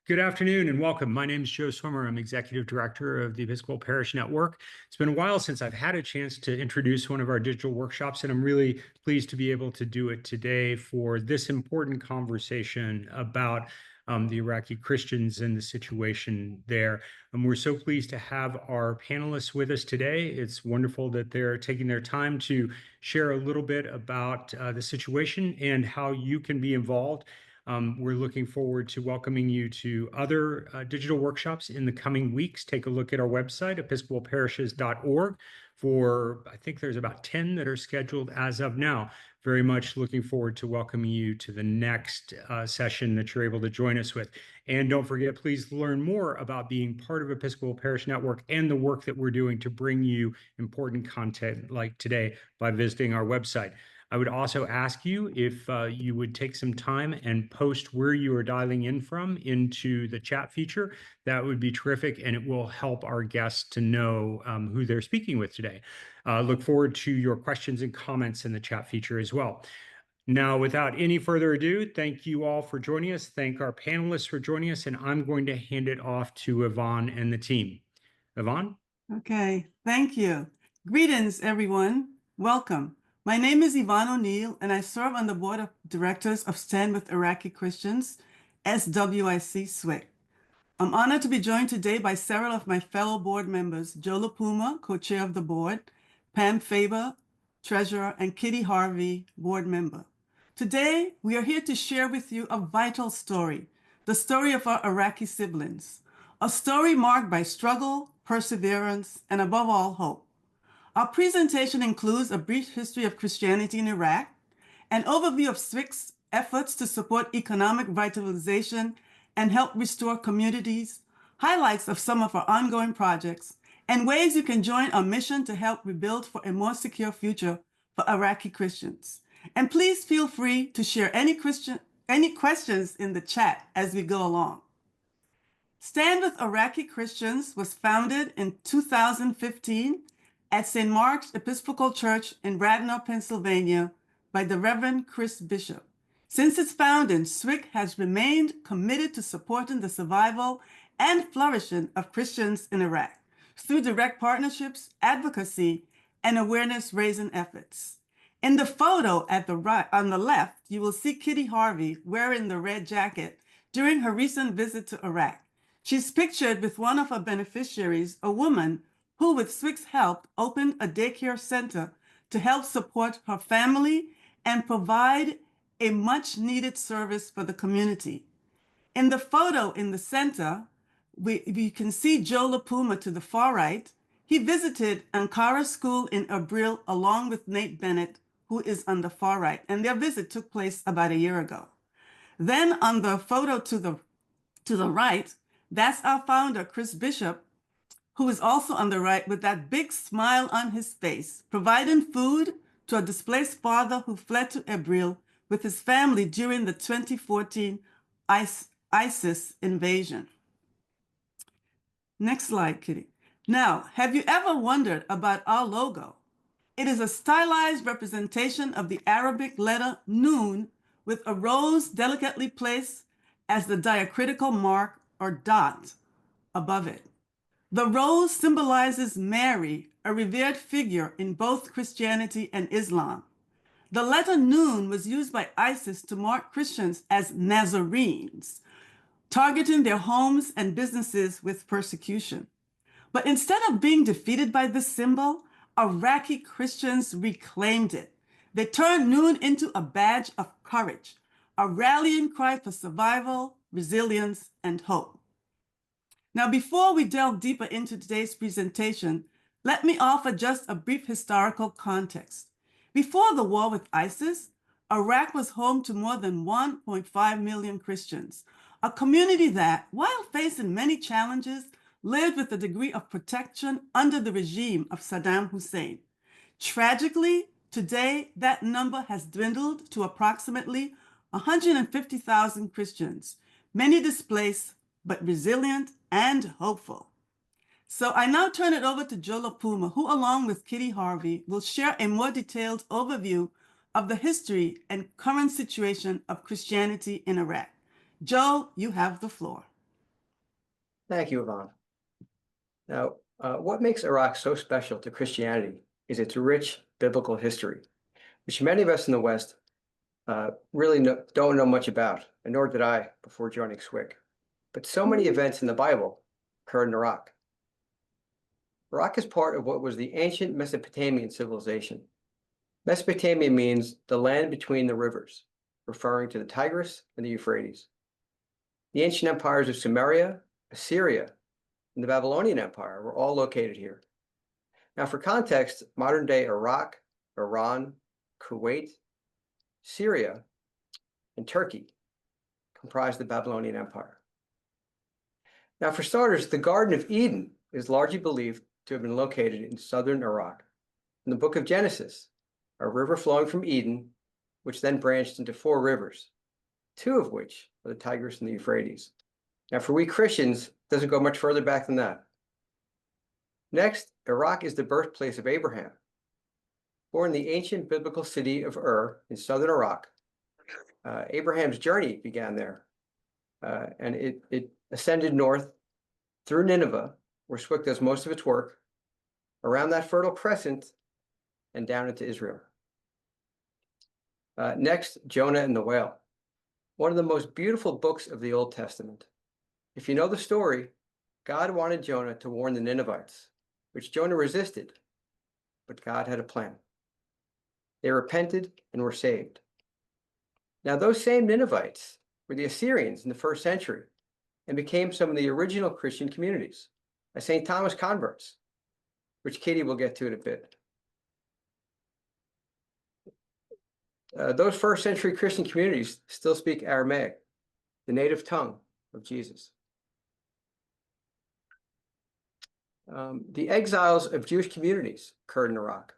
Good afternoon and welcome. My name is Joe Swimmer. I'm Executive Director of the Episcopal Parish Network. It's been a while since I've had a chance to introduce one of our digital workshops, and I'm really pleased to be able to do it today for this important conversation about the Iraqi Christians and the situation there. And we're so pleased to have our panelists with us today. It's wonderful that they're taking their time to share a little bit about the situation and how you can be involved. We're looking forward to welcoming you to other digital workshops in the coming weeks. Take a look at our website, episcopalparishes.org, for I think there's about 10 that are scheduled as of now. Very much looking forward to welcoming you to the next session that you're able to join us with. And don't forget, please learn more about being part of Episcopal Parish Network and the work that we're doing to bring you important content like today by visiting our website. I would also ask you if you would take some time and post where you are dialing in from into the chat feature. That would be terrific, and it will help our guests to know who they're speaking with today. Look forward to your questions and comments in the chat feature as well. Now, without any further ado, thank you all for joining us. Thank our panelists for joining us, and I'm going to hand it off to Yvonne and the team. Yvonne? Okay, thank you. Greetings, everyone. Welcome. My name is Yvonne O'Neill, and I serve on the Board of Directors of Stand with Iraqi Christians, SWIC SWIC. I'm honored to be joined today by several of my fellow board members, Joe LaPuma, co-chair of the board, Pam Faber, treasurer, and Kitty Harvey, board member. Today, we are here to share with you a vital story, the story of our Iraqi siblings, a story marked by struggle, perseverance, and above all, hope. Our presentation includes a brief history of Christianity in Iraq, an overview of SWIC's efforts to support economic revitalization and help restore communities, highlights of some of our ongoing projects, and ways you can join our mission to help rebuild for a more secure future for Iraqi Christians. And please feel free to share any questions in the chat as we go along. Stand with Iraqi Christians was founded in 2015 at St. Mark's Episcopal Church in Radnor, Pennsylvania, by the Reverend Chris Bishop. Since its founding, SWIC has remained committed to supporting the survival and flourishing of Christians in Iraq through direct partnerships, advocacy, and awareness-raising efforts. In the photo at the right, on the left, you will see Kitty Harvey wearing the red jacket during her recent visit to Iraq. She's pictured with one of her beneficiaries, a woman who, with SWIC's help, opened a daycare center to help support her family and provide a much-needed service for the community. In the photo in the center, we can see Joe LaPuma to the far right. He visited Ankara School in Erbil along with Nate Bennett, who is on the far right, and their visit took place about a year ago. Then on the photo to the right, that's our founder, Chris Bishop, who is also on the right with that big smile on his face, providing food to a displaced father who fled to Erbil with his family during the 2014 ISIS invasion. Next slide, Kitty. Now, have you ever wondered about our logo? It is a stylized representation of the Arabic letter Nun with a rose delicately placed as the diacritical mark or dot above it. The rose symbolizes Mary, a revered figure in both Christianity and Islam. The letter Nun was used by ISIS to mark Christians as Nazarenes, targeting their homes and businesses with persecution. But instead of being defeated by this symbol, Iraqi Christians reclaimed it. They turned Nun into a badge of courage, a rallying cry for survival, resilience, and hope. Now, before we delve deeper into today's presentation, let me offer just a brief historical context. Before the war with ISIS, Iraq was home to more than 1.5 million Christians, a community that, while facing many challenges, lived with a degree of protection under the regime of Saddam Hussein. Tragically, today, that number has dwindled to approximately 150,000 Christians, many displaced, but resilient and hopeful. So I now turn it over to Joe LaPuma, who, along with Kitty Harvey, will share a more detailed overview of the history and current situation of Christianity in Iraq. Joe, you have the floor. Thank you, Yvonne. Now, what makes Iraq so special to Christianity is its rich biblical history, which many of us in the West really don't know much about, and nor did I before joining SWIC. But so many events in the Bible occurred in Iraq. Iraq is part of what was the ancient Mesopotamian civilization. Mesopotamia means the land between the rivers, referring to the Tigris and the Euphrates. The ancient empires of Sumeria, Assyria, and the Babylonian Empire were all located here. Now, for context, modern-day Iraq, Iran, Kuwait, Syria, and Turkey comprise the Babylonian Empire. Now, for starters, the Garden of Eden is largely believed to have been located in southern Iraq. In the book of Genesis, a river flowing from Eden, which then branched into 4 rivers, 2 of which are the Tigris and the Euphrates. Now, for we Christians, it doesn't go much further back than that. Next, Iraq is the birthplace of Abraham. Born in the ancient biblical city of Ur in southern Iraq, Abraham's journey began there, and it ascended north through Nineveh, where SWIC does most of its work, around that Fertile Crescent, and down into Israel. Next, Jonah and the Whale, one of the most beautiful books of the Old Testament. If you know the story, God wanted Jonah to warn the Ninevites, which Jonah resisted, but God had a plan. They repented and were saved. Now, those same Ninevites were the Assyrians in the 1st century and became some of the original Christian communities, as St. Thomas converts, which Katie will get to in a bit. Those 1st century Christian communities still speak Aramaic, the native tongue of Jesus. The exiles of Jewish communities occurred in Iraq.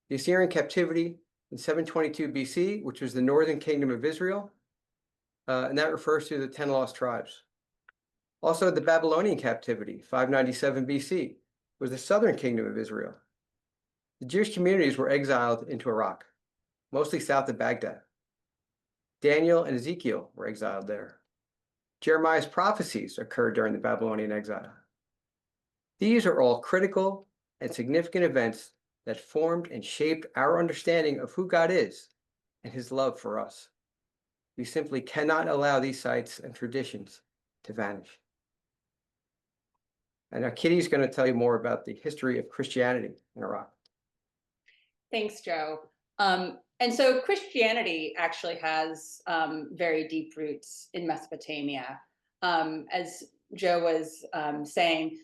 The Assyrian captivity in 722 BC, which was the northern kingdom of Israel, and that refers to the 10 lost tribes. Also, the Babylonian captivity, 597 BC, was the southern kingdom of Israel. The Jewish communities were exiled into Iraq, mostly south of Baghdad. Daniel and Ezekiel were exiled there. Jeremiah's prophecies occurred during the Babylonian exile. These are all critical and significant events that formed and shaped our understanding of who God is and his love for us. We simply cannot allow these sites and traditions to vanish. And now Kitty's going to tell you more about the history of Christianity in Iraq. Thanks, Joe. And so Christianity actually has very deep roots in Mesopotamia. As Joe was saying,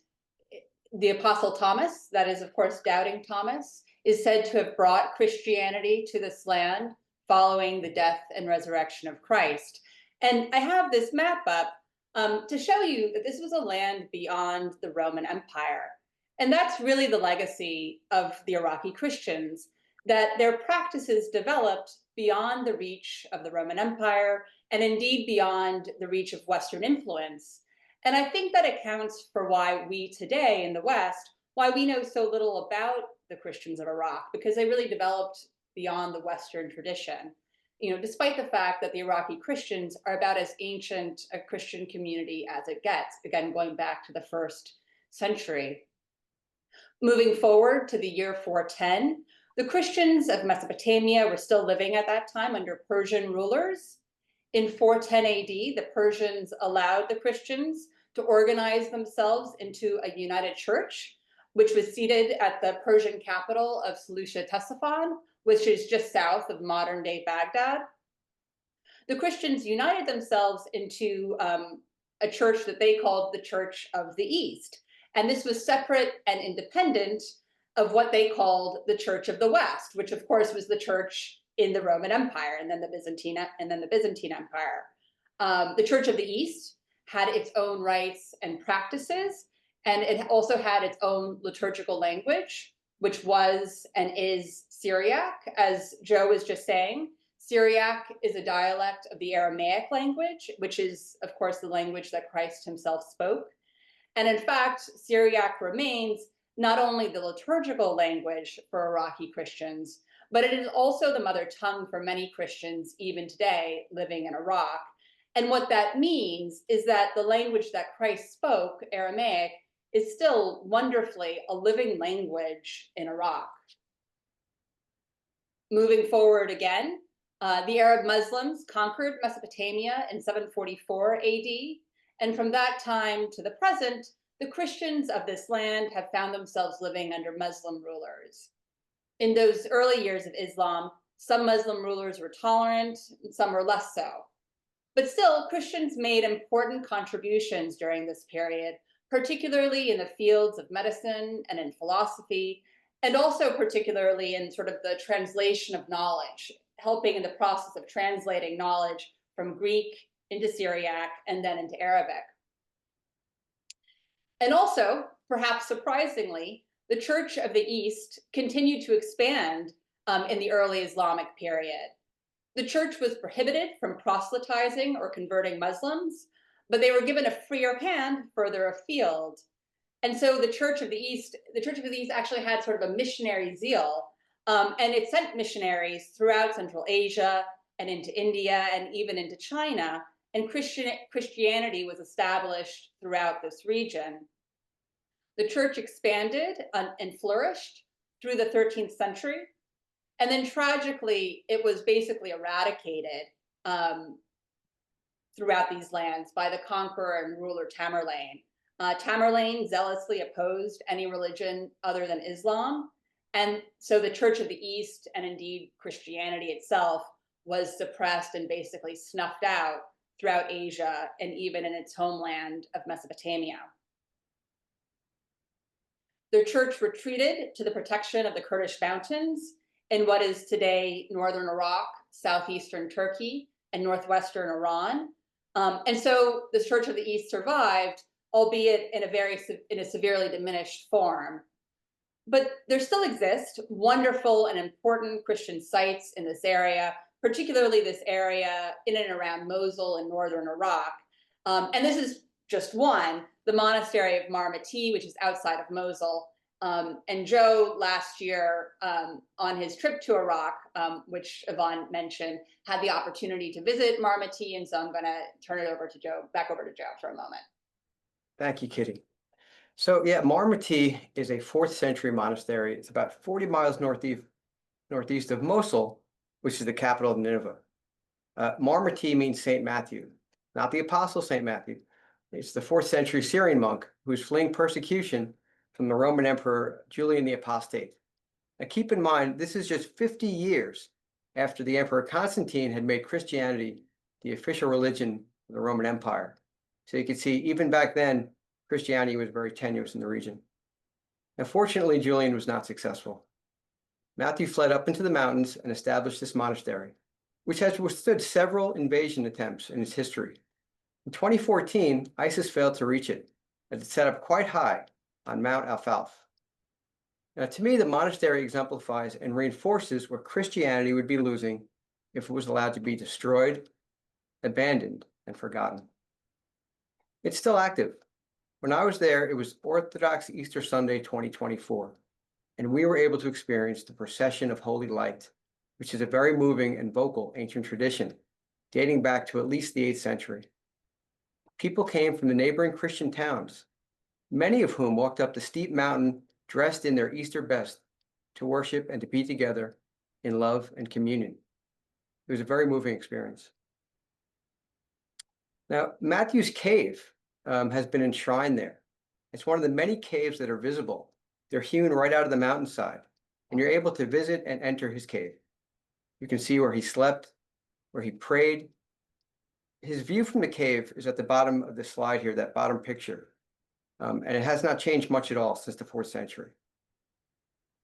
the Apostle Thomas, that is, of course, doubting Thomas, is said to have brought Christianity to this land following the death and resurrection of Christ. And I have this map up to show you that this was a land beyond the Roman Empire. And that's really the legacy of the Iraqi Christians, that their practices developed beyond the reach of the Roman Empire and indeed beyond the reach of Western influence. And I think that accounts for why we today in the West, why we know so little about the Christians of Iraq, because they really developed beyond the Western tradition. You know, despite the fact that the Iraqi Christians are about as ancient a Christian community as it gets, again, going back to the 1st century. Moving forward to the year 410, the Christians of Mesopotamia were still living at that time under Persian rulers. In 410 AD, the Persians allowed the Christians to organize themselves into a united church, which was seated at the Persian capital of Seleucia Ctesiphon, which is just south of modern-day Baghdad. The Christians united themselves into a church that they called the Church of the East. And this was separate and independent of what they called the Church of the West, which of course was the church in the Roman Empire and then the Byzantine Empire. The Church of the East had its own rites and practices, and it also had its own liturgical language, which was and is Syriac, as Joe was just saying. Syriac is a dialect of the Aramaic language, which is, of course, the language that Christ himself spoke. And in fact, Syriac remains not only the liturgical language for Iraqi Christians, but it is also the mother tongue for many Christians even today living in Iraq. And what that means is that the language that Christ spoke, Aramaic, is still wonderfully a living language in Iraq. Moving forward again, the Arab Muslims conquered Mesopotamia in 744 AD, and from that time to the present, the Christians of this land have found themselves living under Muslim rulers. In those early years of Islam, some Muslim rulers were tolerant, and some were less so. But still, Christians made important contributions during this period, particularly in the fields of medicine and in philosophy, and also particularly in sort of the translation of knowledge, helping in the process of translating knowledge from Greek into Syriac and then into Arabic. And also, perhaps surprisingly, the Church of the East continued to expand in the early Islamic period. The church was prohibited from proselytizing or converting Muslims, but they were given a freer hand further afield. And so the Church of the East actually had sort of a missionary zeal, and it sent missionaries throughout Central Asia and into India and even into China, and Christianity was established throughout this region. The church expanded and flourished through the 13th century, and then tragically, it was basically eradicated throughout these lands by the conqueror and ruler Tamerlane. Tamerlane zealously opposed any religion other than Islam, and so the Church of the East, and indeed Christianity itself, was suppressed and basically snuffed out throughout Asia and even in its homeland of Mesopotamia. The church retreated to the protection of the Kurdish mountains in what is today northern Iraq, southeastern Turkey, and northwestern Iran. And so the Church of the East survived, albeit in a severely diminished form. But there still exist wonderful and important Christian sites in this area, particularly this area in and around Mosul in northern Iraq. And this is just one, the monastery of Marmati, which is outside of Mosul. And Joe last year on his trip to Iraq, which Yvonne mentioned, had the opportunity to visit Marmati. And so I'm going to turn it over to Joe, back over to Joe for a moment. Thank you, Kitty. So yeah, Marmati is a 4th century monastery. It's about 40 miles northeast of Mosul, which is the capital of Nineveh. Marmati means Saint Matthew, not the Apostle Saint Matthew. It's the 4th century Syrian monk who's fleeing persecution from the Roman Emperor Julian the Apostate. Now keep in mind, this is just 50 years after the Emperor Constantine had made Christianity the official religion of the Roman Empire. So you can see, even back then, Christianity was very tenuous in the region. Unfortunately, Julian was not successful. Matthew fled up into the mountains and established this monastery, which has withstood several invasion attempts in its history. In 2014, ISIS failed to reach it, as it's set up quite high on Mount Alfalf. Now, to me, the monastery exemplifies and reinforces what Christianity would be losing if it was allowed to be destroyed, abandoned, and forgotten. It's still active. When I was there, it was Orthodox Easter Sunday 2024, and we were able to experience the procession of Holy Light, which is a very moving and vocal ancient tradition dating back to at least the 8th century. People came from the neighboring Christian towns, many of whom walked up the steep mountain dressed in their Easter best to worship and to be together in love and communion. It was a very moving experience. Now, Matthew's cave has been enshrined there. It's one of the many caves that are visible. They're hewn right out of the mountainside, and you're able to visit and enter his cave. You can see where he slept, where he prayed. His view from the cave is at the bottom of the slide here, that bottom picture. And it has not changed much at all since the 4th century.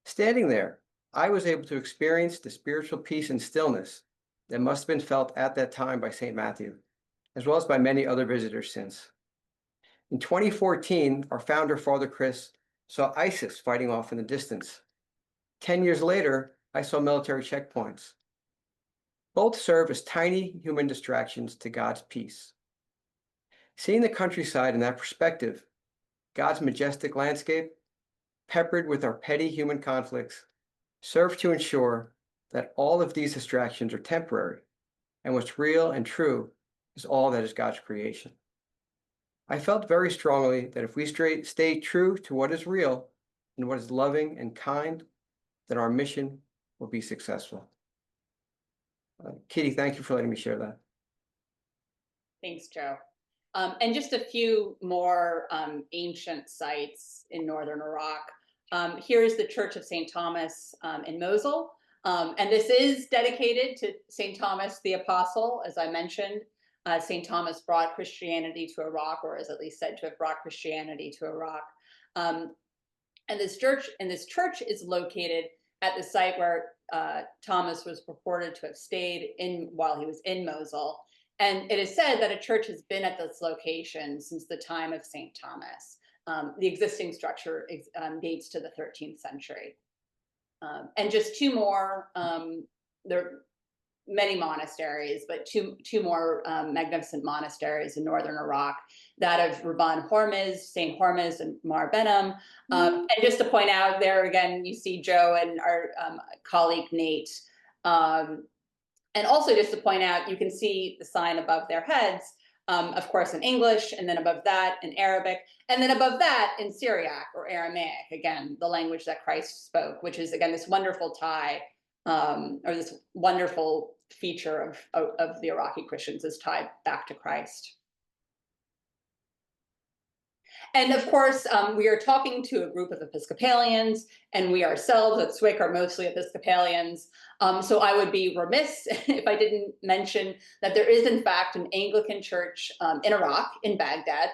Standing there, I was able to experience the spiritual peace and stillness that must have been felt at that time by St. Matthew, as well as by many other visitors since. In 2014, our founder, Father Chris, saw ISIS fighting off in the distance. 10 years later, I saw military checkpoints. Both serve as tiny human distractions to God's peace. Seeing the countryside in that perspective, God's majestic landscape, peppered with our petty human conflicts, serve to ensure that all of these distractions are temporary, and what's real and true is all that is God's creation. I felt very strongly that if we stay true to what is real and what is loving and kind, then our mission will be successful. Kitty, thank you for letting me share that. Thanks, Joe. And just a few more ancient sites in northern Iraq. Here's the Church of St. Thomas in Mosul. And this is dedicated to St. Thomas the Apostle, as I mentioned. St. Thomas brought Christianity to Iraq, or is at least said to have brought Christianity to Iraq. And this church is located at the site where Thomas was purported to have stayed in while he was in Mosul. And it is said that a church has been at this location since the time of St. Thomas. The existing structure dates to the 13th century. And just two more, there are many monasteries, but two more magnificent monasteries in northern Iraq, that of Rabban Hormuz, St. Hormuz, and Mar Behnam. And just to point out there again, you see Joe and our colleague Nate. And also just to point out, you can see the sign above their heads, of course in English, and then above that in Arabic, and then above that in Syriac or Aramaic, again, the language that Christ spoke, which is again this wonderful tie, or this wonderful feature of the Iraqi Christians is tied back to Christ. And of course, we are talking to a group of Episcopalians, and we ourselves at SWIC are mostly Episcopalians. So I would be remiss if I didn't mention that there is, in fact, an Anglican church in Iraq, in Baghdad.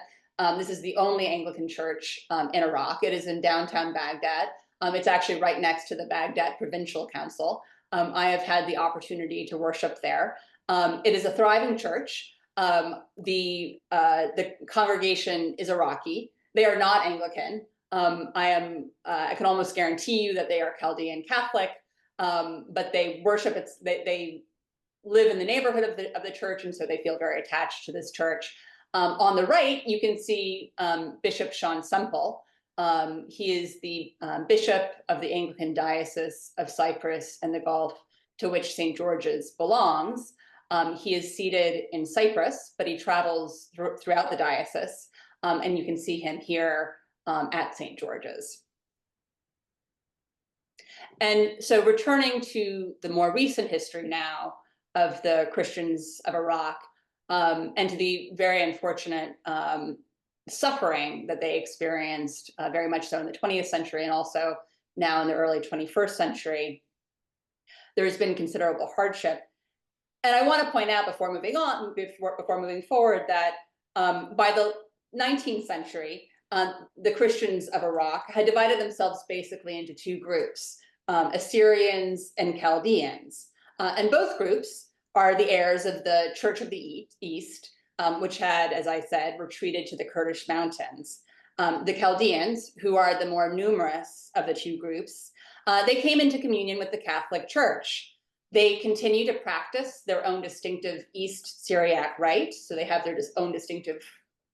This is the only Anglican church in Iraq. It is in downtown Baghdad. It's actually right next to the Baghdad Provincial Council. I have had the opportunity to worship there. It is a thriving church. The congregation is Iraqi. They are not Anglican. I can almost guarantee you that they are Chaldean Catholic, but they worship. They live in the neighborhood of the church, and so they feel very attached to this church. On the right, you can see Bishop Sean Semple. He is the bishop of the Anglican Diocese of Cyprus and the Gulf, to which St. George's belongs. He is seated in Cyprus, but he travels throughout the diocese, and you can see him here at St. George's. And so returning to the more recent history now of the Christians of Iraq, and to the very unfortunate suffering that they experienced, very much so in the 20th century and also now in the early 21st century, there's been considerable hardship. And I want to point out before moving forward that by the 19th century, the Christians of Iraq had divided themselves basically into two groups, Assyrians and Chaldeans. And both groups are the heirs of the Church of the East, which had, as I said, retreated to the Kurdish mountains. The Chaldeans, who are the more numerous of the two groups, they came into communion with the Catholic Church. They continue to practice their own distinctive East Syriac rite, so they have their own distinctive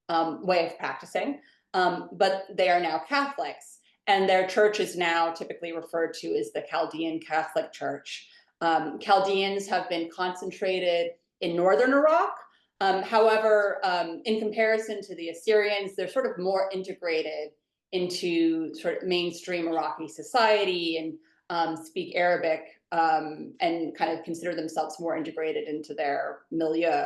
way of practicing, but they are now Catholics, and their church is now typically referred to as the Chaldean Catholic Church. Chaldeans have been concentrated in northern Iraq. However, in comparison to the Assyrians, they're sort of more integrated into sort of mainstream Iraqi society and speak Arabic and kind of consider themselves more integrated into their milieu.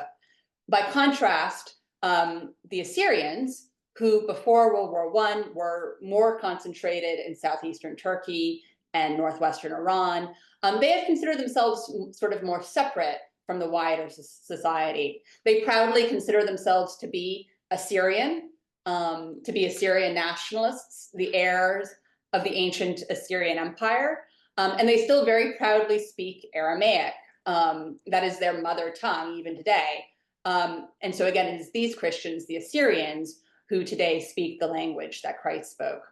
By contrast, the Assyrians, who before World War I were more concentrated in southeastern Turkey and northwestern Iran, they have considered themselves sort of more separate from the wider society. They proudly consider themselves to be Assyrian nationalists, the heirs of the ancient Assyrian Empire, and they still very proudly speak Aramaic. That is their mother tongue even today. And so again, it is these Christians, the Assyrians, who today speak the language that Christ spoke.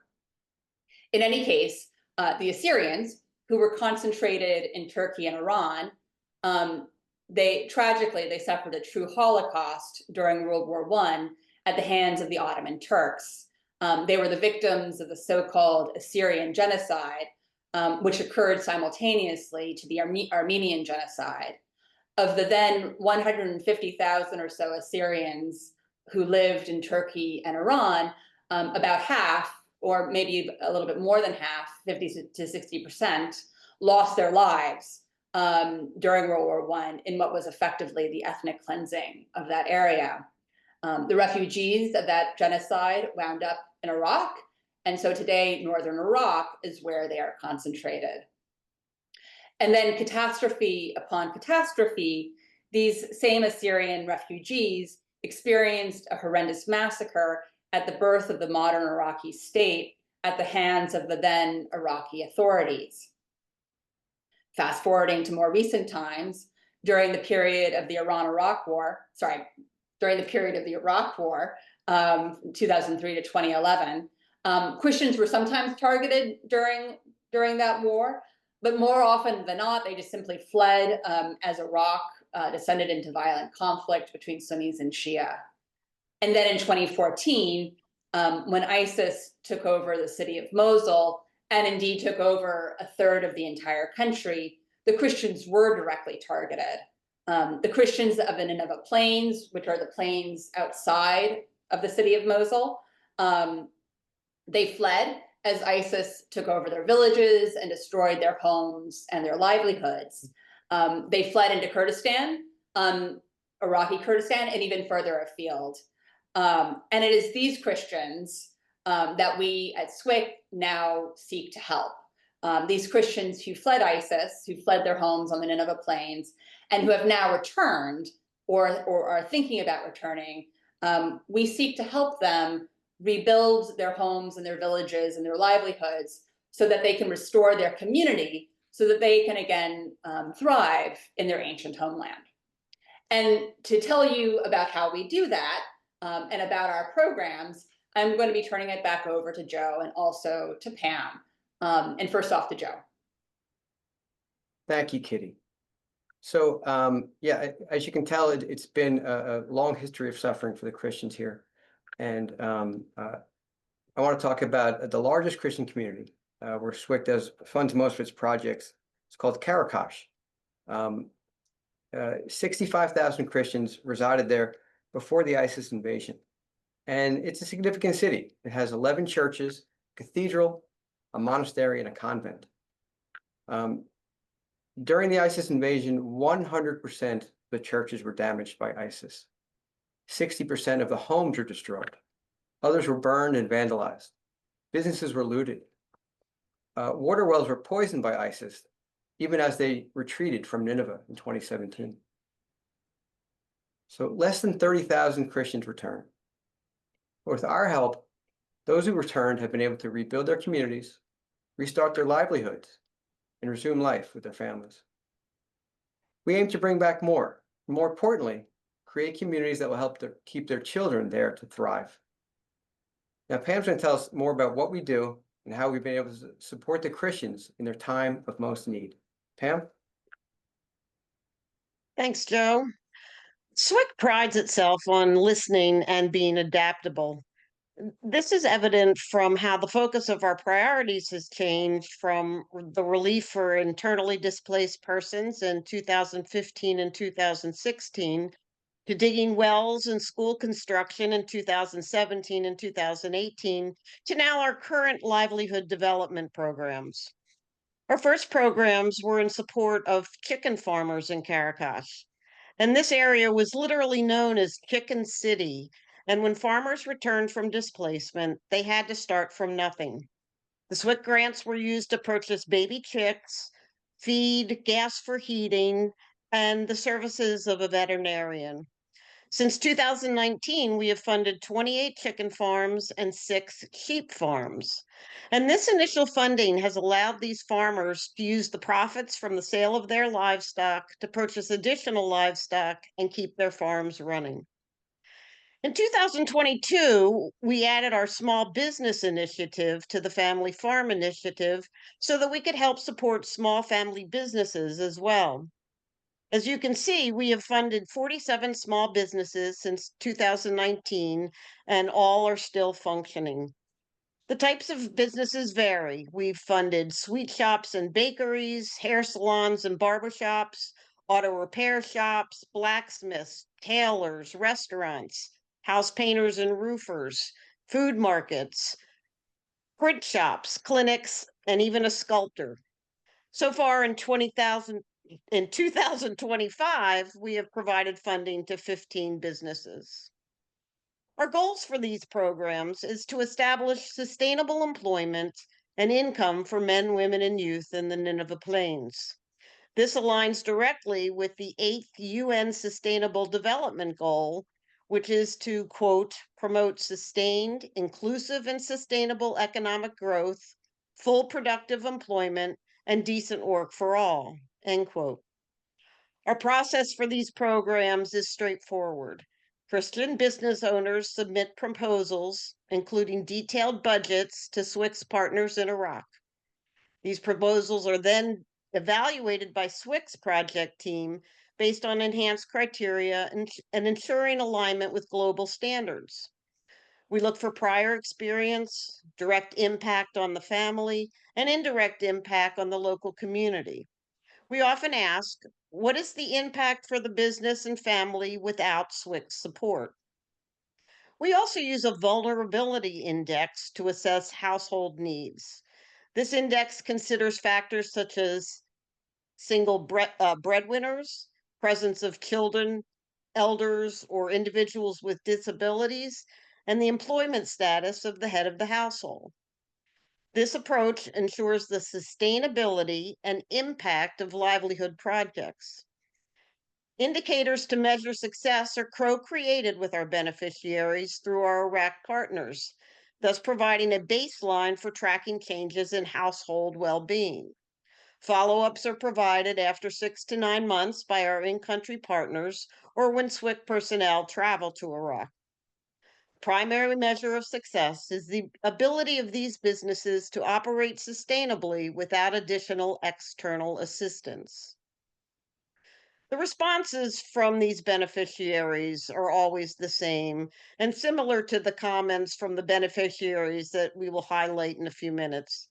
In any case, the Assyrians, who were concentrated in Turkey and Iran, they suffered a true Holocaust during World War I at the hands of the Ottoman Turks. They were the victims of the so-called Assyrian genocide, which occurred simultaneously to the Armenian genocide. Of the then 150,000 or so Assyrians who lived in Turkey and Iran, about half, or maybe a little bit more than half, 50 to 60%, lost their lives during World War I in what was effectively the ethnic cleansing of that area. The refugees of that genocide wound up in Iraq, and so today northern Iraq is where they are concentrated. And then catastrophe upon catastrophe, these same Assyrian refugees experienced a horrendous massacre at the birth of the modern Iraqi state at the hands of the then Iraqi authorities. Fast forwarding to more recent times, during the period of the Iraq War, 2003 to 2011, Christians were sometimes targeted during that war, but more often than not, they just simply fled as Iraq descended into violent conflict between Sunnis and Shia. And then in 2014, when ISIS took over the city of Mosul, and indeed took over a third of the entire country, the Christians were directly targeted. The Christians of the Nineveh Plains, which are the plains outside of the city of Mosul, they fled as ISIS took over their villages and destroyed their homes and their livelihoods. They fled into Kurdistan, Iraqi Kurdistan, and even further afield. And it is these Christians that we at SWIC now seek to help. These Christians who fled ISIS, who fled their homes on the Nineveh Plains, and who have now returned or are thinking about returning, we seek to help them rebuild their homes and their villages and their livelihoods so that they can restore their community, so that they can again thrive in their ancient homeland. And to tell you about how we do that and about our programs, I'm going to be turning it back over to Joe and also to Pam. And first off to Joe. Thank you, Kitty. So yeah, as you can tell, it's been a long history of suffering for the Christians here. And I want to talk about the largest Christian community where SWIC funds most of its projects. It's called Karakash. 65,000 Christians resided there before the ISIS invasion. And it's a significant city. It has 11 churches, a cathedral, a monastery, and a convent. During the ISIS invasion, 100% of the churches were damaged by ISIS. 60% of the homes were destroyed. Others were burned and vandalized. Businesses were looted. Water wells were poisoned by ISIS, even as they retreated from Nineveh in 2017. So less than 30,000 Christians returned. With our help, those who returned have been able to rebuild their communities, restart their livelihoods, and resume life with their families. We aim to bring back more. More importantly, create communities that will help keep their children there to thrive. Now, Pam's going to tell us more about what we do and how we've been able to support the Christians in their time of most need. Pam? Thanks, Joe. SWIC prides itself on listening and being adaptable. This is evident from how the focus of our priorities has changed from the relief for internally displaced persons in 2015 and 2016 to digging wells and school construction in 2017 and 2018 to now our current livelihood development programs. Our first programs were in support of chicken farmers in Karakash. And this area was literally known as Chicken City. And when farmers returned from displacement, they had to start from nothing. The SWIC grants were used to purchase baby chicks, feed, gas for heating, and the services of a veterinarian. Since 2019, we have funded 28 chicken farms and 6 sheep farms. And this initial funding has allowed these farmers to use the profits from the sale of their livestock to purchase additional livestock and keep their farms running. In 2022, we added our small business initiative to the Family Farm Initiative so that we could help support small family businesses as well. As you can see, we have funded 47 small businesses since 2019, and all are still functioning. The types of businesses vary. We've funded sweet shops and bakeries, hair salons and barbershops, auto repair shops, blacksmiths, tailors, restaurants, house painters and roofers, food markets, print shops, clinics, and even a sculptor. So far in 2025, we have provided funding to 15 businesses. Our goals for these programs is to establish sustainable employment and income for men, women, and youth in the Nineveh Plains. This aligns directly with the 8th UN Sustainable Development Goal, which is to, quote, promote sustained, inclusive, and sustainable economic growth, full productive employment, and decent work for all, end quote. Our process for these programs is straightforward. Christian business owners submit proposals, including detailed budgets, to SWIC's partners in Iraq. These proposals are then evaluated by SWIC's project team based on enhanced criteria and ensuring alignment with global standards. We look for prior experience, direct impact on the family, and indirect impact on the local community. We often ask, what is the impact for the business and family without SWIC support? We also use a vulnerability index to assess household needs. This index considers factors such as single breadwinners, presence of children, elders, or individuals with disabilities, and the employment status of the head of the household. This approach ensures the sustainability and impact of livelihood projects. Indicators to measure success are co-created with our beneficiaries through our Iraq partners, thus providing a baseline for tracking changes in household well-being. Follow-ups are provided after 6 to 9 months by our in-country partners or when SWIC personnel travel to Iraq. Primary measure of success is the ability of these businesses to operate sustainably without additional external assistance. The responses from these beneficiaries are always the same and similar to the comments from the beneficiaries that we will highlight in a few minutes.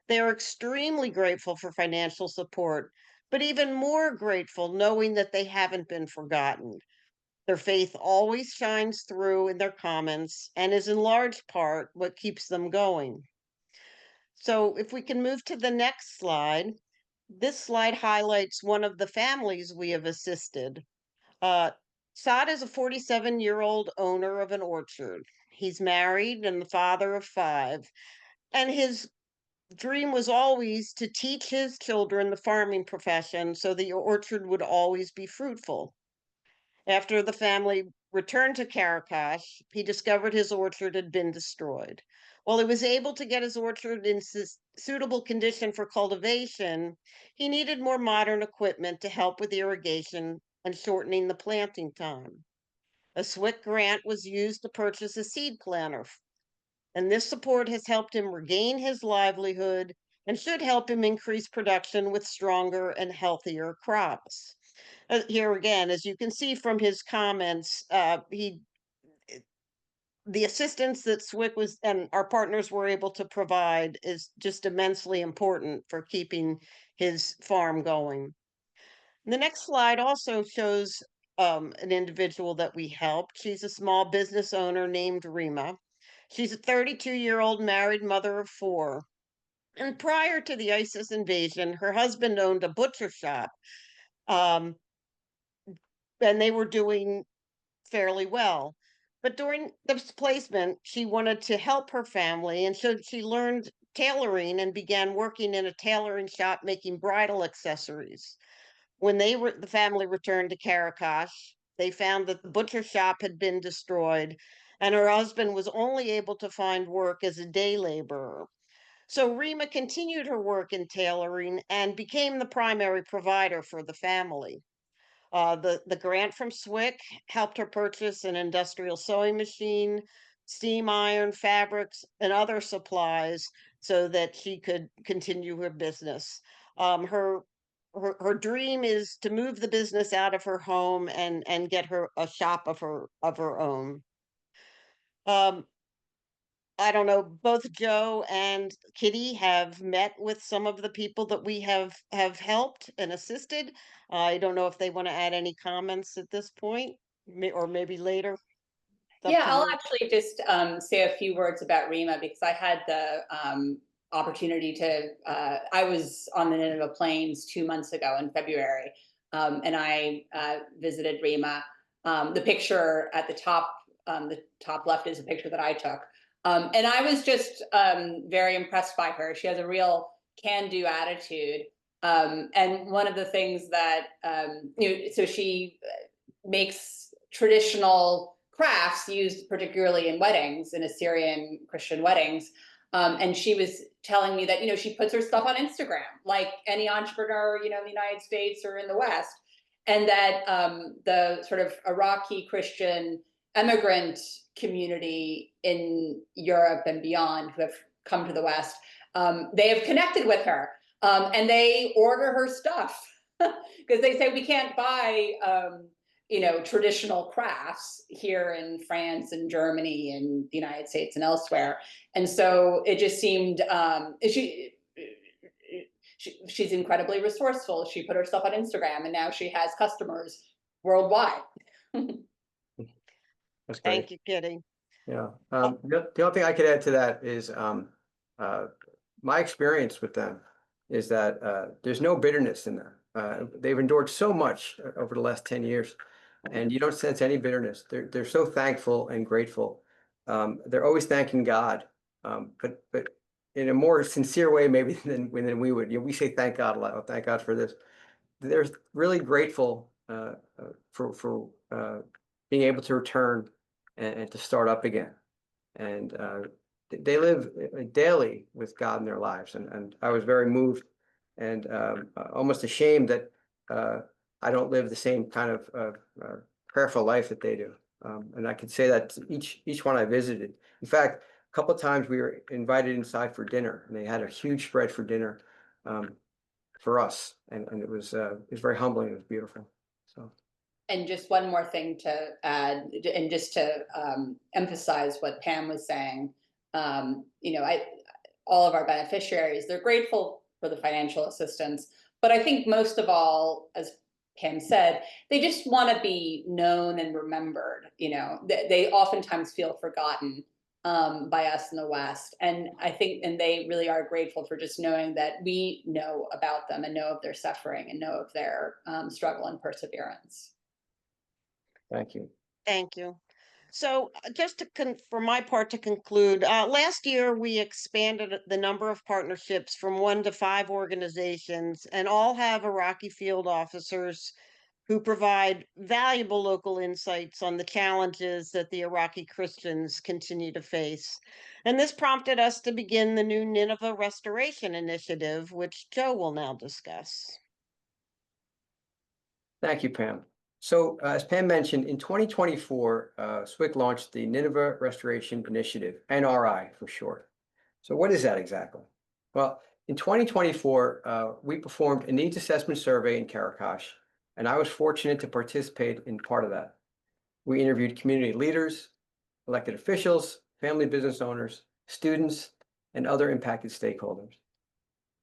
They are extremely grateful for financial support, but even more grateful knowing that they haven't been forgotten. Their faith always shines through in their comments and is in large part what keeps them going. So if we can move to the next slide, this slide highlights one of the families we have assisted. Saad is a 47-year-old owner of an orchard. He's married and the father of 5, and his dream was always to teach his children the farming profession so the orchard would always be fruitful. After the family returned to Karakash, he discovered his orchard had been destroyed. While he was able to get his orchard in suitable condition for cultivation, he needed more modern equipment to help with irrigation and shortening the planting time. A SWIC grant was used to purchase a seed planter, and this support has helped him regain his livelihood and should help him increase production with stronger and healthier crops. Here again, as you can see from his comments, the assistance that SWIC was and our partners were able to provide is just immensely important for keeping his farm going. The next slide also shows an individual that we helped. She's a small business owner named Rima. She's a 32-year-old married mother of 4. And prior to the ISIS invasion, her husband owned a butcher shop. And they were doing fairly well. But during the displacement, she wanted to help her family, and so she learned tailoring and began working in a tailoring shop making bridal accessories. When the family returned to Karakash, they found that the butcher shop had been destroyed, and her husband was only able to find work as a day laborer. So Rima continued her work in tailoring and became the primary provider for the family. The grant from SWIC helped her purchase an industrial sewing machine, steam iron, fabrics, and other supplies so that she could continue her business. Her dream is to move the business out of her home and get her a shop of her own. Um, I don't know, both Joe and Kitty have met with some of the people that we have helped and assisted. I don't know if they want to add any comments at this point, or maybe later. It's up Yeah, to I'll you. actually just say a few words about Rima because I had the opportunity to. I was on the Nineveh Plains 2 months ago in February, and I visited Rima. The picture at the top left, is a picture that I took, and I was just very impressed by her. She has a real can-do attitude, and one of the things that so she makes traditional crafts used particularly in weddings, in Assyrian Christian weddings. And she was telling me that, she puts her stuff on Instagram, like any entrepreneur, in the United States or in the West. And that the sort of Iraqi Christian immigrant community in Europe and beyond who have come to the West, they have connected with her and they order her stuff because they say we can't buy traditional crafts here in France and Germany and the United States and elsewhere. And so it just seemed she's incredibly resourceful. She put her stuff on Instagram and now she has customers worldwide. That's great. Thank you, Kitty. Yeah. The only thing I could add to that is my experience with them is that there's no bitterness in them. They've endured so much over the last 10 years, and you don't sense any bitterness. They're so thankful and grateful. They're always thanking God, but in a more sincere way maybe than we would. We say thank God a lot. Oh, thank God for this. They're really grateful for being able to return and to start up again. And they live daily with God in their lives. And I was very moved and almost ashamed that I don't live the same kind of prayerful life that they do. And I could say that to each one I visited. In fact, a couple of times we were invited inside for dinner, and they had a huge spread for dinner for us. And it was very humbling. It was beautiful. So. And just one more thing to add, and just to emphasize what Pam was saying, all of our beneficiaries, they're grateful for the financial assistance, but I think most of all, as Pam said, they just want to be known and remembered. They oftentimes feel forgotten by us in the West, and I think, and they really are grateful for just knowing that we know about them and know of their suffering and know of their struggle and perseverance. Thank you. Thank you. So just for my part to conclude, last year we expanded the number of partnerships from 1 to 5 organizations, and all have Iraqi field officers who provide valuable local insights on the challenges that the Iraqi Christians continue to face. And this prompted us to begin the new Nineveh Restoration Initiative, which Joe will now discuss. Thank you, Pam. So as Pam mentioned, in 2024, SWIC launched the Nineveh Restoration Initiative, NRI for short. So what is that exactly? Well, in 2024, we performed a needs assessment survey in Karakash, and I was fortunate to participate in part of that. We interviewed community leaders, elected officials, family business owners, students, and other impacted stakeholders.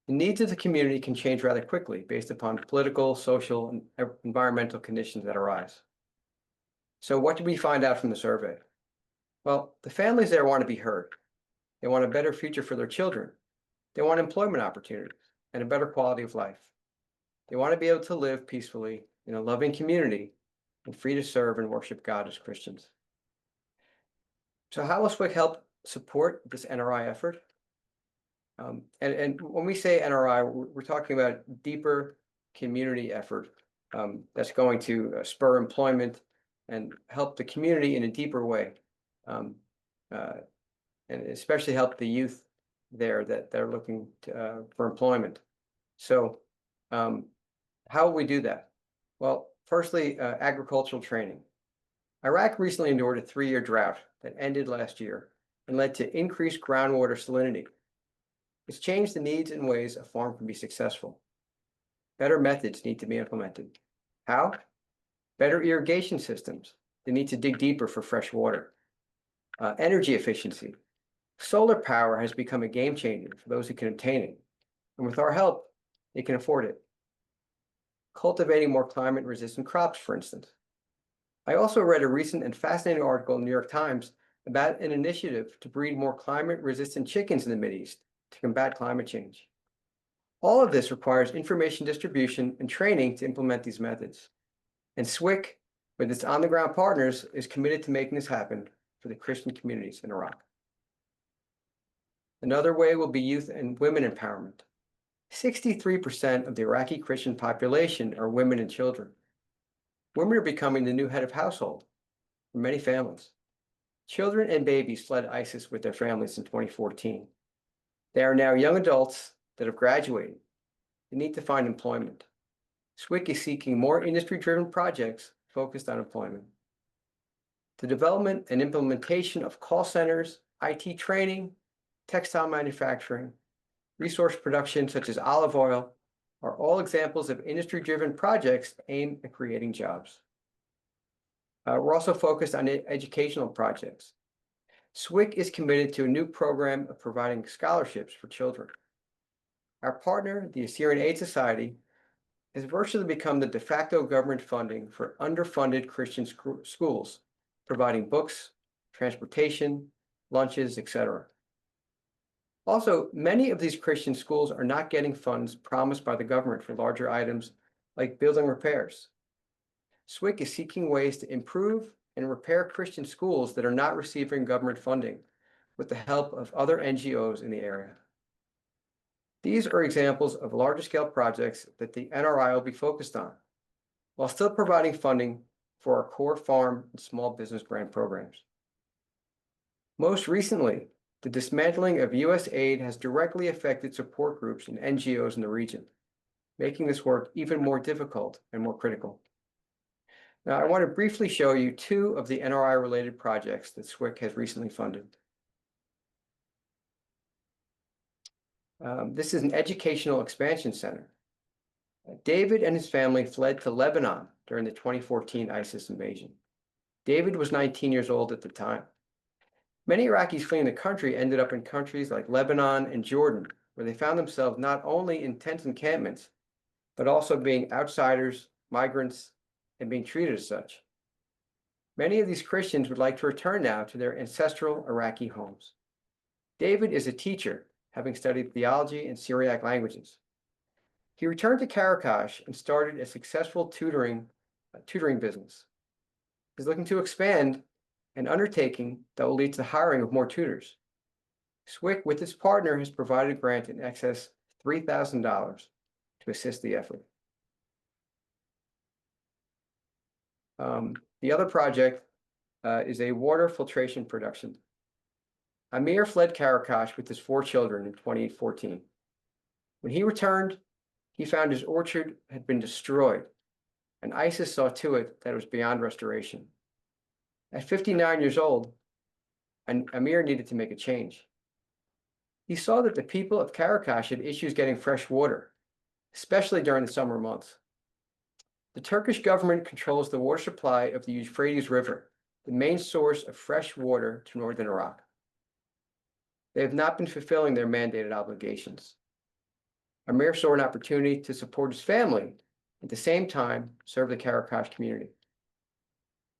The needs of the community can change rather quickly based upon political, social, and environmental conditions that arise. So what did we find out from the survey? Well, the families there want to be heard. They want a better future for their children. They want employment opportunities and a better quality of life. They want to be able to live peacefully in a loving community and free to serve and worship God as Christians. So how will SWIC help support this NRI effort? And when we say NRI, we're talking about deeper community effort that's going to spur employment and help the community in a deeper way, and especially help the youth there that they're looking for employment. So how will we do that? Well, firstly, agricultural training. Iraq recently endured a 3-year drought that ended last year and led to increased groundwater salinity. It's changed the needs and ways a farm can be successful. Better methods need to be implemented. How? Better irrigation systems. They need to dig deeper for fresh water. Energy efficiency. Solar power has become a game changer for those who can obtain it, and with our help, they can afford it. Cultivating more climate-resistant crops, for instance. I also read a recent and fascinating article in the New York Times about an initiative to breed more climate-resistant chickens in the Mideast to combat climate change. All of this requires information distribution and training to implement these methods. And SWIC, with its on-the-ground partners, is committed to making this happen for the Christian communities in Iraq. Another way will be youth and women empowerment. 63% of the Iraqi Christian population are women and children. Women are becoming the new head of household for many families. Children and babies fled ISIS with their families in 2014. They are now young adults that have graduated. They need to find employment. SWIC is seeking more industry-driven projects focused on employment. The development and implementation of call centers, IT training, textile manufacturing, resource production such as olive oil are all examples of industry-driven projects aimed at creating jobs. We're also focused on educational projects. SWIC is committed to a new program of providing scholarships for children. Our partner, the Assyrian Aid Society, has virtually become the de facto government funding for underfunded Christian schools, providing books, transportation, lunches, etc. Also, many of these Christian schools are not getting funds promised by the government for larger items like building repairs. SWIC is seeking ways to improve and repair Christian schools that are not receiving government funding with the help of other NGOs in the area. These are examples of larger scale projects that the NRI will be focused on, while still providing funding for our core farm and small business grant programs. Most recently, the dismantling of U.S. aid has directly affected support groups and NGOs in the region, making this work even more difficult and more critical. Now, I want to briefly show you two of the NRI-related projects that SWIC has recently funded. This is an educational expansion center. David and his family fled to Lebanon during the 2014 ISIS invasion. David was 19 years old at the time. Many Iraqis fleeing the country ended up in countries like Lebanon and Jordan, where they found themselves not only in tent encampments, but also being outsiders, migrants, and being treated as such. Many of these Christians would like to return now to their ancestral Iraqi homes. David is a teacher, having studied theology and Syriac languages. He returned to Karakash and started a successful tutoring business. He's looking to expand an undertaking that will lead to the hiring of more tutors. SWIC, with its partner, has provided a grant in excess of $3,000 to assist the effort. The other project is a water filtration production. Amir fled Karakash with his 4 children in 2014. When he returned, he found his orchard had been destroyed, and ISIS saw to it that it was beyond restoration. At 59 years old, Amir needed to make a change. He saw that the people of Karakash had issues getting fresh water, especially during the summer months. The Turkish government controls the water supply of the Euphrates River, the main source of fresh water to northern Iraq. They have not been fulfilling their mandated obligations. Amir saw an opportunity to support his family, at the same time serve the Karakash community.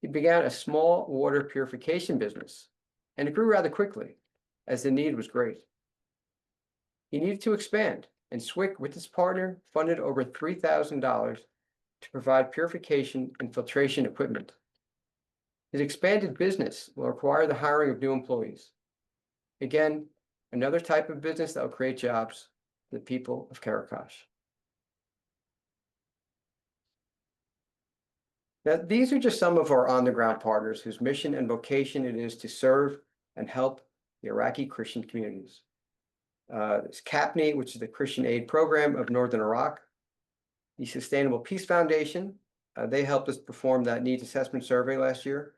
He began a small water purification business, and it grew rather quickly, as the need was great. He needed to expand, and SWIC, with his partner, funded over $3,000 to provide purification and filtration equipment. His expanded business will require the hiring of new employees. Again, another type of business that will create jobs for the people of Karakash. Now, these are just some of our on-the-ground partners whose mission and vocation it is to serve and help the Iraqi Christian communities. There's CAPNI, which is the Christian Aid Program of Northern Iraq. The Sustainable Peace Foundation, they helped us perform that needs assessment survey last year.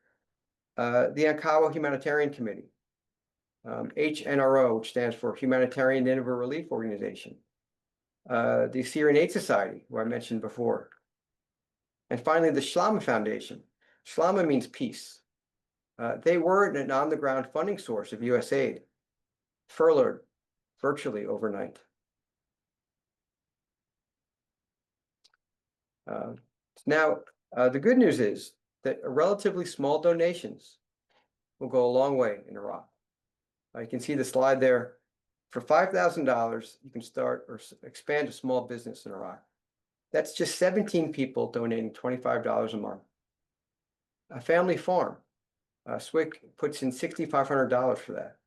The Ankawa Humanitarian Committee, HNRO, which stands for Humanitarian Nineveh Relief Organization. The Assyrian Aid Society, who I mentioned before. And finally, the Shlama Foundation. Shlama means peace. They were an on-the-ground funding source of U.S. aid, furloughed virtually overnight. Now, the good news is that relatively small donations will go a long way in Iraq. You can see the slide there. For $5,000, you can start or expand a small business in Iraq. That's just 17 people donating $25 a month. A family farm, SWIC puts in $6,500 for that.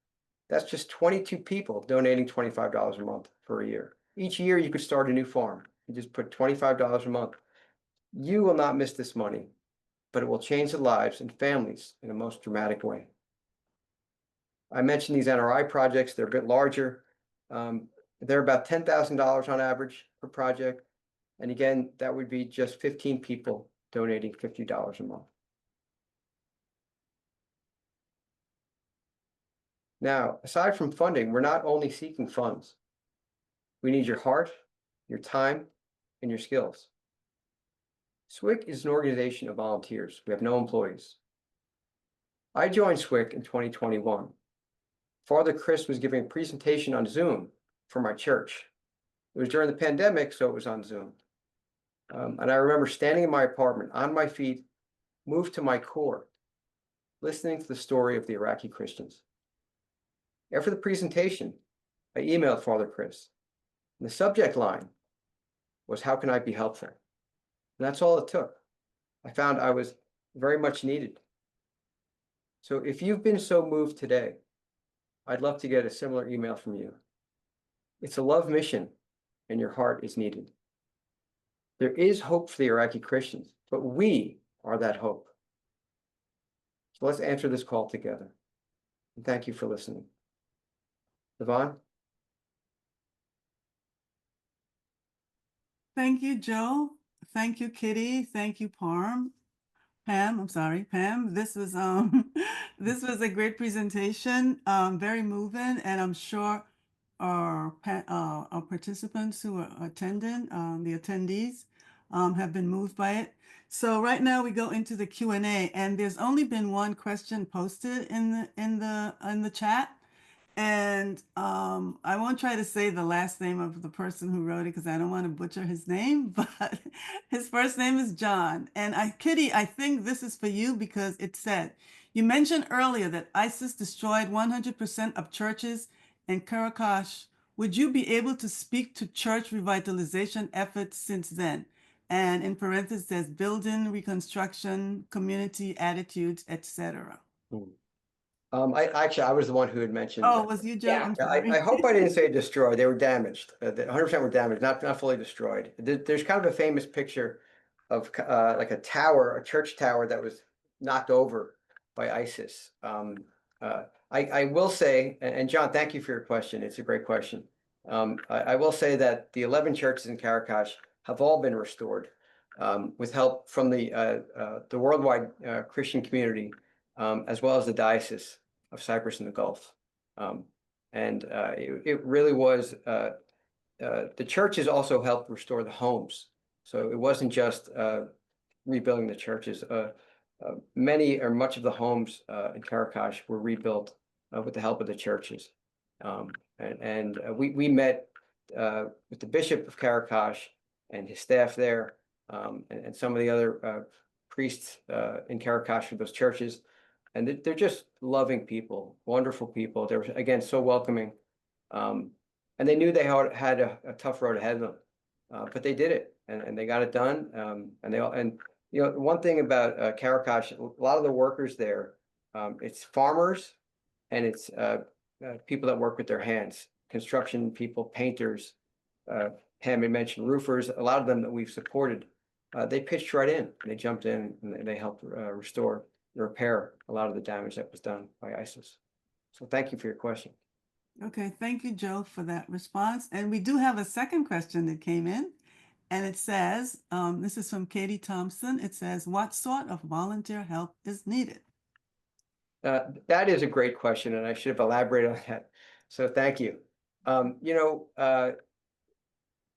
That's just 22 people donating $25 a month for a year. Each year you could start a new farm. You just put $25 a month. You will not miss this money, but it will change the lives and families in a most dramatic way. I mentioned these NRI projects. They're a bit larger. They're about $10,000 on average per project. And again, that would be just 15 people donating $50 a month. Now, aside from funding, we're not only seeking funds. We need your heart, your time, and your skills. SWIC is an organization of volunteers. We have no employees. I joined SWIC in 2021. Father Chris was giving a presentation on Zoom for my church. It was during the pandemic, so it was on Zoom. And I remember standing in my apartment on my feet, moved to my core, listening to the story of the Iraqi Christians. After the presentation, I emailed Father Chris. And the subject line was, "How can I be helpful?" And that's all it took. I found I was very much needed. So if you've been so moved today, I'd love to get a similar email from you. It's a love mission, and your heart is needed. There is hope for the Iraqi Christians, but we are that hope. So let's answer this call together. And thank you for listening. Yvonne? Thank you, Joe. Thank you, Kitty. Thank you, Pam. I'm sorry, Pam. This was this was a great presentation, very moving, and I'm sure our participants who are attending, the attendees, have been moved by it. So right now we go into the Q&A, and there's only been one question posted in the chat. And I won't try to say the last name of the person who wrote it because I don't want to butcher his name, but his first name is John. And Kitty, I think this is for you because it said, you mentioned earlier that ISIS destroyed 100% of churches in Karakash. Would you be able to speak to church revitalization efforts since then? And in parentheses, says building, reconstruction, community attitudes, etc. I was the one who had mentioned. Oh, was you, Joe? Yeah. I'm sorry. I hope I didn't say destroyed. They were damaged. 100% were damaged, not fully destroyed. There's kind of a famous picture of like a tower, a church tower that was knocked over by ISIS. I will say, and John, thank you for your question. It's a great question. I will say that the 11 churches in Karakash have all been restored with help from the worldwide Christian community, as well as the Diocese of Cyprus and the Gulf. It really was, the churches also helped restore the homes. So it wasn't just rebuilding the churches. Many or much of the homes in Karakash were rebuilt with the help of the churches. We met with the Bishop of Karakash and his staff there, and some of the other priests in Karakash for those churches. And they're just loving people, wonderful people. They were, again, so welcoming. And they knew they had a tough road ahead of them, but they did it, and they got it done. And you know, one thing about Karakash, a lot of the workers there, it's farmers, and it's people that work with their hands, construction people, painters. Pam had mentioned roofers. A lot of them that we've supported, they pitched right in. And they jumped in and they helped restore and repair a lot of the damage that was done by ISIS. So thank you for your question. Okay, thank you, Joe, for that response. And we do have a second question that came in, and it says, this is from Katie Thompson. It says, what sort of volunteer help is needed? That is a great question, and I should have elaborated on that. So thank you.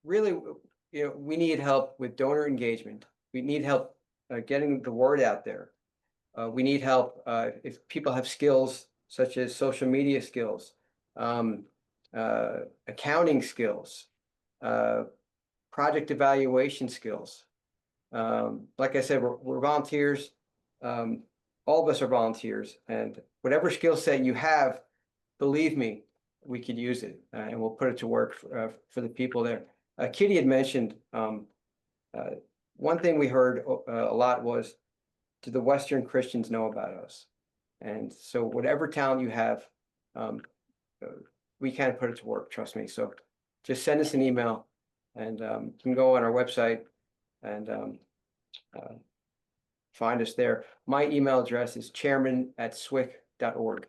Really, we need help with donor engagement. We need help getting the word out there. We need help if people have skills such as social media skills, accounting skills, project evaluation skills. Like I said, we're volunteers. All of us are volunteers, and whatever skill set you have, believe me, we could use it, and we'll put it to work for the people there. Kitty had mentioned one thing we heard a lot was, do the Western Christians know about us? And so whatever talent you have, we can put it to work, trust me. So just send us an email, and you can go on our website and find us there. My email address is chairman@swic.org.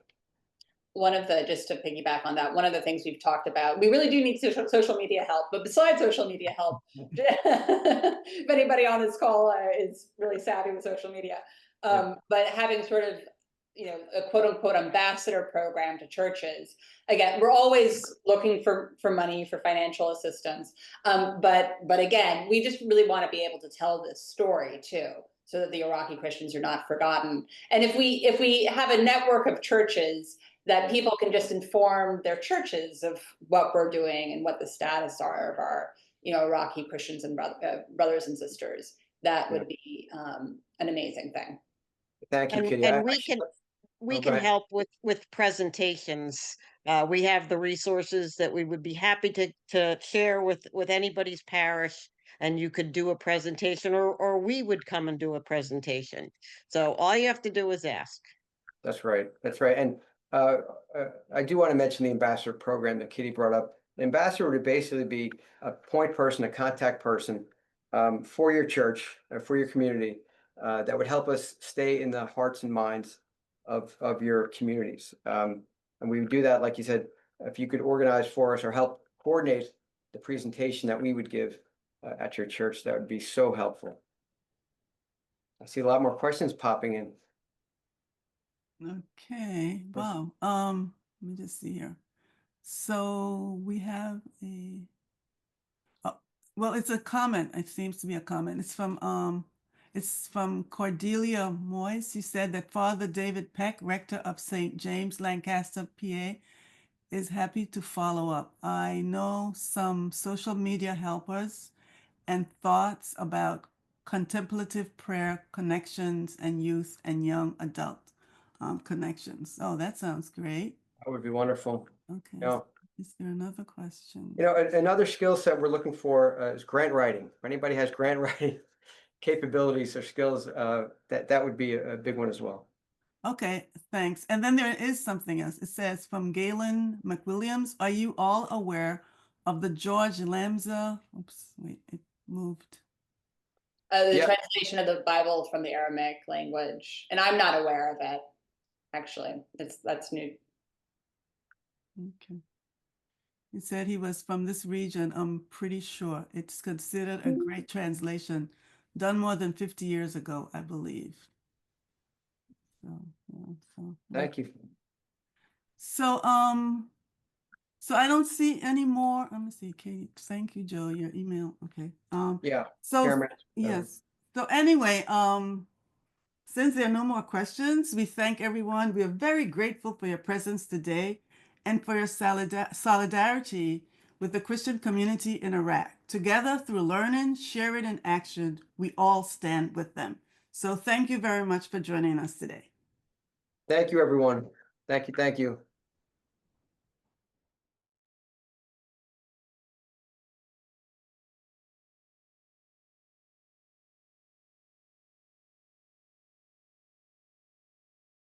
Just to piggyback on that, one of the things we've talked about, we really do need social media help, but besides social media help, if anybody on this call is really savvy with social media, but having sort of, a quote unquote ambassador program to churches. Again, we're always looking for money, for financial assistance. But again, we just really want to be able to tell this story too, so that the Iraqi Christians are not forgotten. And if we have a network of churches that people can just inform their churches of what we're doing and what the status are of our, Iraqi Christians and brothers and sisters, that would be an amazing thing. Thank you, Kitty. And we can ahead. help with presentations. We have the resources that we would be happy to share with anybody's parish, and you could do a presentation, or we would come and do a presentation. So all you have to do is ask. That's right. That's right. And I do want to mention the ambassador program that Kitty brought up. The ambassador would basically be a point person, a contact person for your church, for your community, that would help us stay in the hearts and minds of your communities. And we would do that, like you said, if you could organize for us or help coordinate the presentation that we would give at your church, that would be so helpful. I see a lot more questions popping in. Okay, wow. Let me just see here. So we have well, it's a comment. It seems to be a comment. It's from Cordelia Moyes. She said that Father David Peck, rector of St. James, Lancaster, PA, is happy to follow up. I know some social media helpers and thoughts about contemplative prayer connections and youth and young adult connections. Oh, that sounds great. That would be wonderful. Okay. Yeah. Is there another question? Another skill set we're looking for is grant writing. If anybody has grant writing capabilities or skills, that would be a big one as well. Okay, thanks. And then there is something else. It says from Galen McWilliams, are you all aware of the George Lamza? Oops, wait, it moved. The translation of the Bible from the Aramaic language, and I'm not aware of it. Actually, that's new. Okay. He said he was from this region. I'm pretty sure it's considered a great translation, done more than 50 years ago, I believe. Thank you. So I don't see any more. Let me see, Kate. Thank you, Joe. Your email. Okay. So Chairman, yes. So anyway, since there are no more questions, we thank everyone. We are very grateful for your presence today and for your solidarity with the Christian community in Iraq. Together, through learning, sharing, and action, we all stand with them. So thank you very much for joining us today. Thank you, everyone. Thank you. Thank you.